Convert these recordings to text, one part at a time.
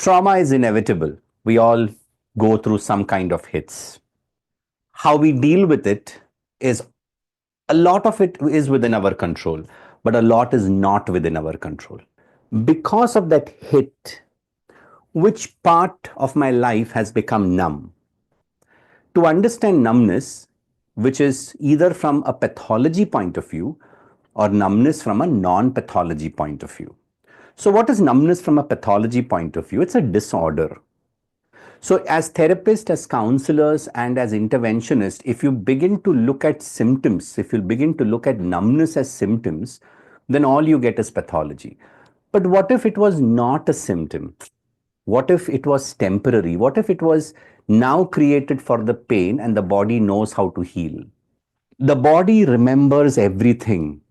Trauma is inevitable. We all go through some kind of hits. How we deal with it is a lot of it is within our control, but a lot is not within our control. Because of that hit, which part of my life has become numb? To understand numbness, which is either from a pathology point of view or numbness from a non pathology point of view. So, what is numbness from a pathology point of view? It's a disorder. So, as therapists, as counselors, and as interventionists, if you begin to look at symptoms, if you begin to look at numbness as symptoms, then all you get is pathology. But what if it was not a symptom? What if it was temporary? What if it was now created for the pain and the body knows how to heal? The body remembers everything.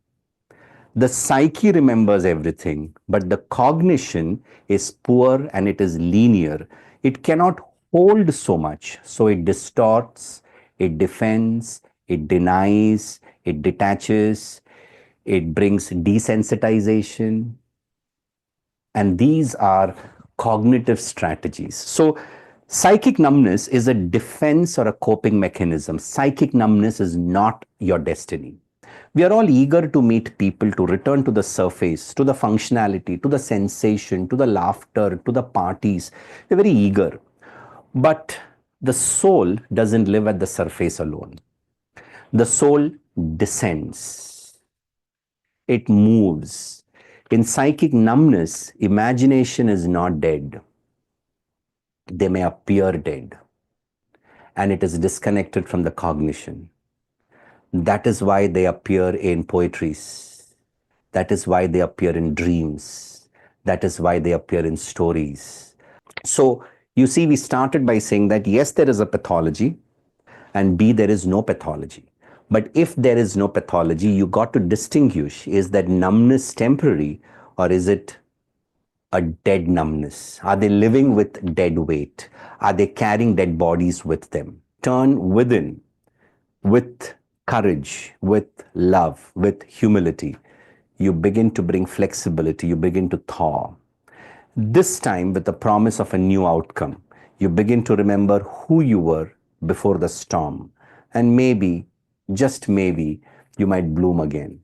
The psyche remembers everything, but the cognition is poor and it is linear. It cannot hold so much. So it distorts, it defends, it denies, it detaches, it brings desensitization. And these are cognitive strategies. So psychic numbness is a defense or a coping mechanism. Psychic numbness is not your destiny. We are all eager to meet people, to return to the surface, to the functionality, to the sensation, to the laughter, to the parties. We're very eager. But the soul doesn't live at the surface alone. The soul descends, it moves. In psychic numbness, imagination is not dead. They may appear dead, and it is disconnected from the cognition. That is why they appear in poetries. That is why they appear in dreams. That is why they appear in stories. So, you see, we started by saying that yes, there is a pathology, and B, there is no pathology. But if there is no pathology, you got to distinguish, is that numbness temporary or is it a dead numbness? Are they living with dead weight? Are they carrying dead bodies with them? Turn within with courage, with love, with humility. You begin to bring flexibility, you begin to thaw. This time, with the promise of a new outcome, you begin to remember who you were before the storm. And maybe, just maybe, you might bloom again.